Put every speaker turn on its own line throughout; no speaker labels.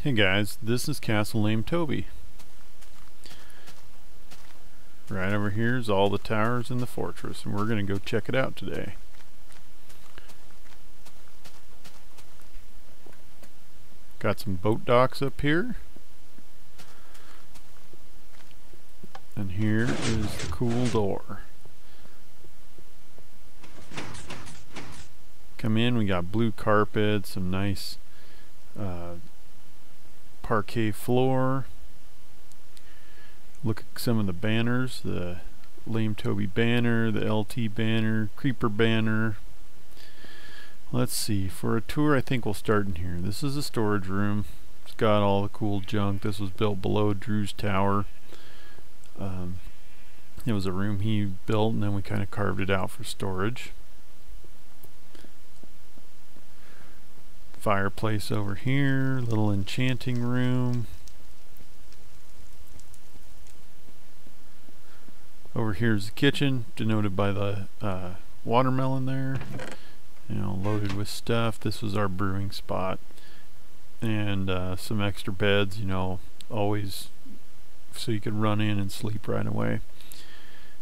Hey guys, this is Castle named Toby. Right over here is all the towers in the fortress, and we're going to go check it out today. Got some boat docks up here. And here is the cool door. Come in, we got blue carpet, some nice parquet floor. Look at some of the banners, the Lame Toby banner, the LT banner, Creeper banner. Let's see, for a tour I think we'll start in here. This is a storage room. It's got all the cool junk. This was built below Drew's tower. It was a room he built, and then we kind of carved it out for storage. Fireplace over here, little enchanting room. Over here is the kitchen, denoted by the watermelon there. You know, loaded with stuff. This was our brewing spot. And some extra beds, you know, always so you can run in and sleep right away.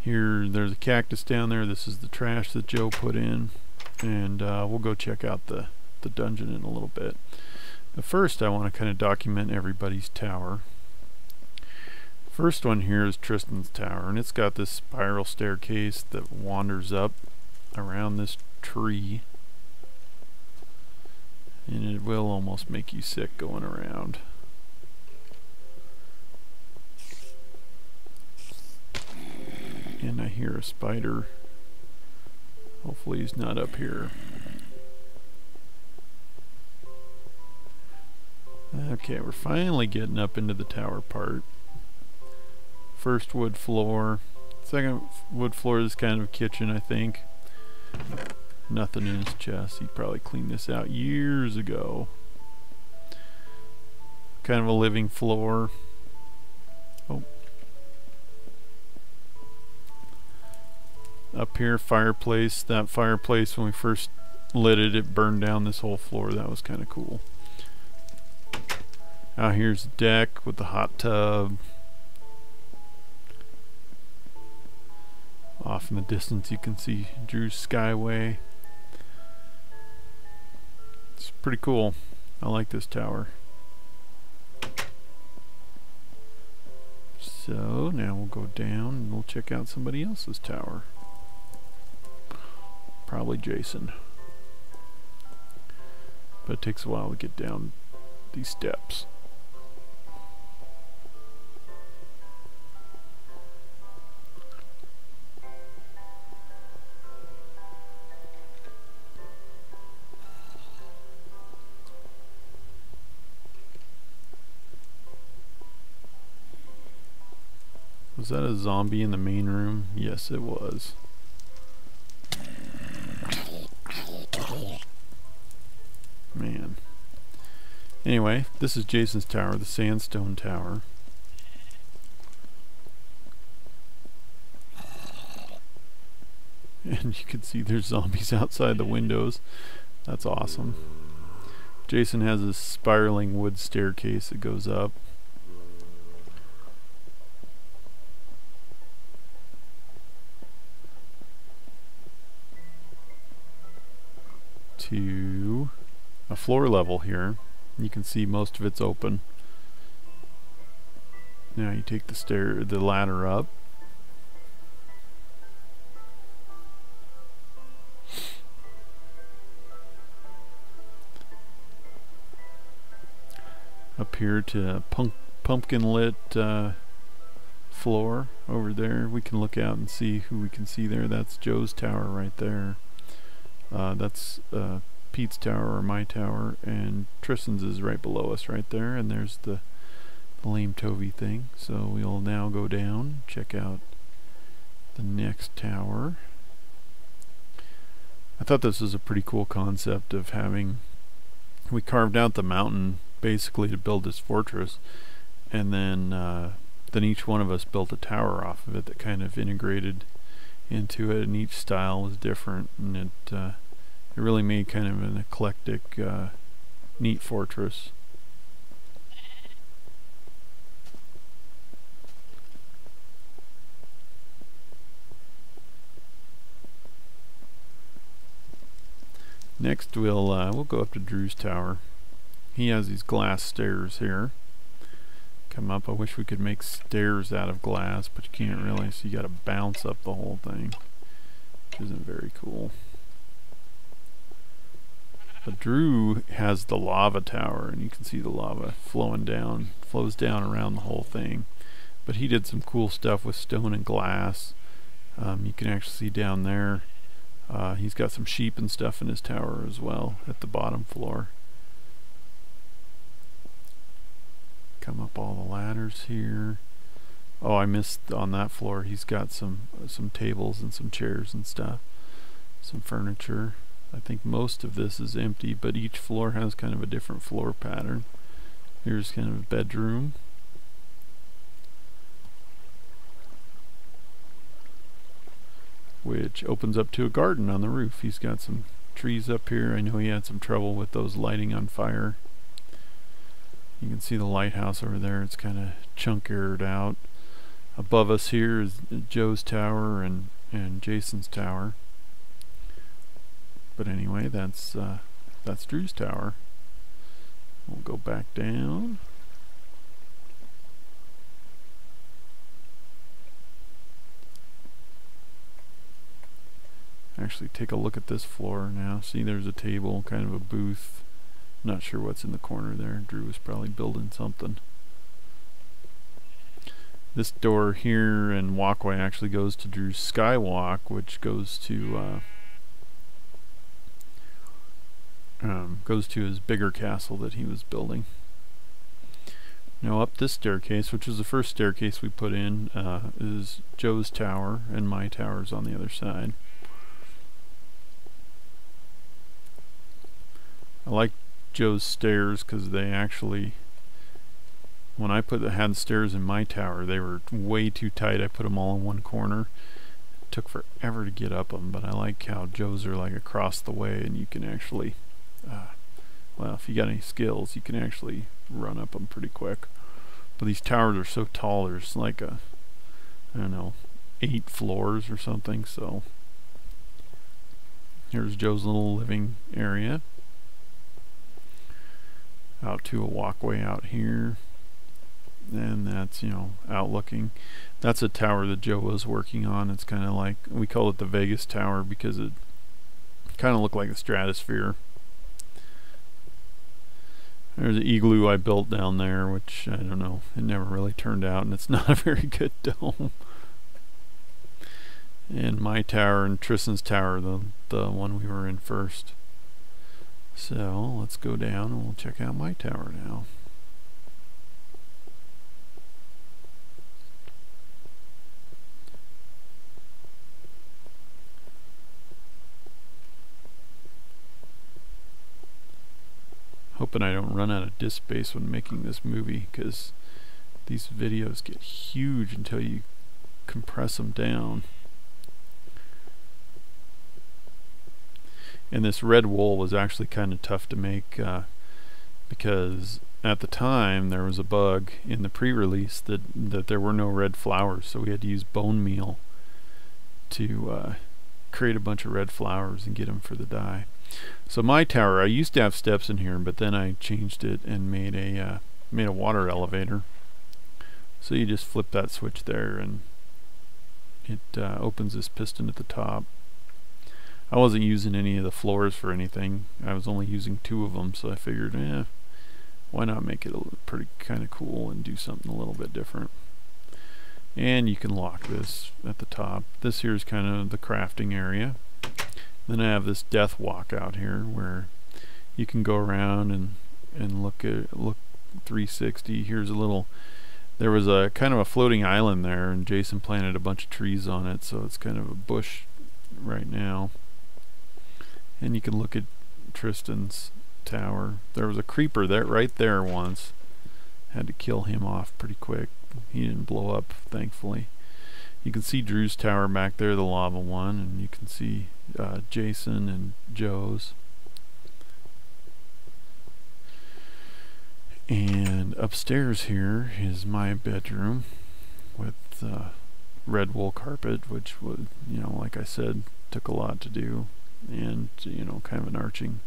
Here, there's a cactus down there. This is the trash that Joe put in. And we'll go check out the dungeon in a little bit. But first, I want to kind of document everybody's tower. First one here is Tristan's tower, and it's got this spiral staircase that wanders up around this tree, and it will almost make you sick going around. And I hear a spider. Hopefully he's not up here. Okay, we're finally getting up into the tower part. First wood floor. Second wood floor is kind of a kitchen, I think. Nothing in his chest. He probably cleaned this out years ago. Kind of a living floor. Oh. Up here, fireplace. That fireplace, when we first lit it, it burned down this whole floor. That was kind of cool. Out here's the deck with the hot tub. Off in the distance you can see Drew's Skyway. It's pretty cool. I like this tower. So now we'll go down and we'll check out somebody else's tower. Probably Jason. But it takes a while to get down these steps. Was that a zombie in the main room? Yes, it was. Man. Anyway, this is Jason's tower, the sandstone tower. And you can see there's zombies outside the windows. That's awesome. Jason has a spiraling wood staircase that goes up. To a floor level here. You can see most of it's open. Now you take the ladder up. Up here to a pumpkin lit floor over there. We can look out and see who we can see there. That's Joe's tower right there. That's Pete's tower or my tower, and Tristan's is right below us right there, and there's the Lame Toby thing. So we'll now go down, check out the next tower. I thought this was a pretty cool concept of having, we carved out the mountain basically to build this fortress, and then each one of us built a tower off of it that kind of integrated into it, and each style was different, and it really made kind of an eclectic, neat fortress. Next we'll go up to Drew's tower. He has these glass stairs here. Come up. I wish we could make stairs out of glass, but you can't really, so you gotta bounce up the whole thing, which isn't very cool. But Drew has the lava tower, and you can see the lava flowing down, flows down around the whole thing. But he did some cool stuff with stone and glass. You can actually see down there, he's got some sheep and stuff in his tower as well at the bottom floor. Come up all the ladders here. Oh, I missed on that floor. He's got some tables and some chairs and stuff, some furniture. I think most of this is empty, but each floor has kind of a different floor pattern. Here's kind of a bedroom. Which opens up to a garden on the roof. He's got some trees up here. I know he had some trouble with those lighting on fire. You can see the lighthouse over there. It's kind of chunkered out. Above us here is Joe's tower and Jason's tower. But anyway, that's Drew's tower. We'll go back down. Actually, take a look at this floor now. See, there's a table, kind of a booth. Not sure what's in the corner there. Drew was probably building something. This door here and walkway actually goes to Drew's skywalk, which goes to his bigger castle that he was building. Now up this staircase, which was the first staircase we put in, is Joe's tower, and my tower's on the other side. I like Joe's stairs because they actually, when I had stairs in my tower, they were way too tight. I put them all in one corner. It took forever to get up them, but I like how Joe's are like across the way, and you can actually, well, if you got any skills, you can actually run up them pretty quick. But these towers are so tall, there's like I don't know, 8 floors or something. So here's Joe's little living area. Out to a walkway out here, and that's, you know, out looking. That's a tower that Joe was working on. It's kind of like, we call it the Vegas Tower because it kind of looked like a stratosphere. There's an igloo I built down there, which I don't know, it never really turned out, and it's not a very good dome. And my tower and Tristan's tower, the one we were in first. So let's go down and we'll check out my tower now. Hoping I don't run out of disk space when making this movie, because these videos get huge until you compress them down. And this red wool was actually kind of tough to make because at the time there was a bug in the pre-release that there were no red flowers, so we had to use bone meal to create a bunch of red flowers and get them for the dye. So my tower, I used to have steps in here, but then I changed it and made a water elevator. So you just flip that switch there and it opens this piston at the top. I wasn't using any of the floors for anything. I was only using 2 of them, so I figured, why not make it pretty kind of cool and do something a little bit different. And you can lock this at the top. This here is kind of the crafting area. Then I have this death walk out here where you can go around and look 360. Here's a little, there was a kind of a floating island there, and Jason planted a bunch of trees on it, so it's kind of a bush right now. And you can look at Tristan's tower. There was a creeper there, right there once. Had to kill him off pretty quick. He didn't blow up, thankfully. You can see Drew's tower back there, the lava one, and you can see Jason and Joe's. And upstairs here is my bedroom with red wool carpet, which would, you know, like I said, took a lot to do. and you know, kind of an arching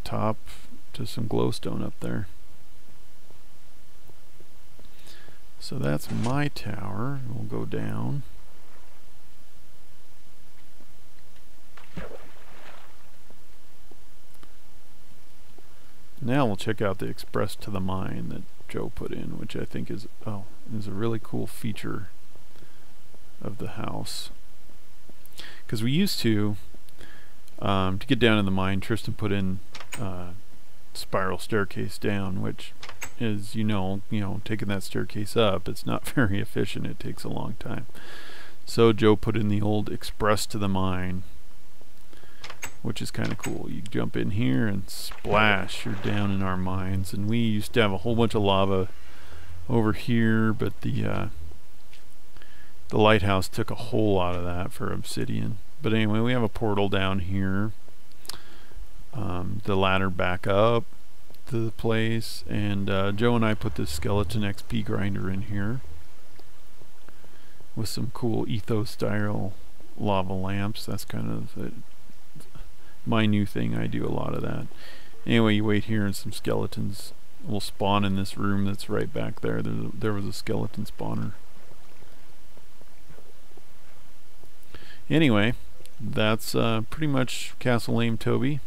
top to some glowstone up there. So that's my tower. We'll go down. Now we'll check out the express to the mine that Joe put in, which I think is a really cool feature of the house. Because we used to get down in the mine, Tristan put in spiral staircase down, which is, you know, taking that staircase up, it's not very efficient. It takes a long time. So Joe put in the old express to the mine, which is kind of cool. You jump in here and splash, you're down in our mines. And we used to have a whole bunch of lava over here, but the lighthouse took a whole lot of that for obsidian. But anyway, we have a portal down here, the ladder back up to the place, and Joe and I put this skeleton XP grinder in here with some cool ethos style lava lamps. That's kind of my new thing. I do a lot of that. Anyway, you wait here and some skeletons will spawn in this room that's right back there. There was a skeleton spawner. Anyway, that's pretty much Castle Lame Toby.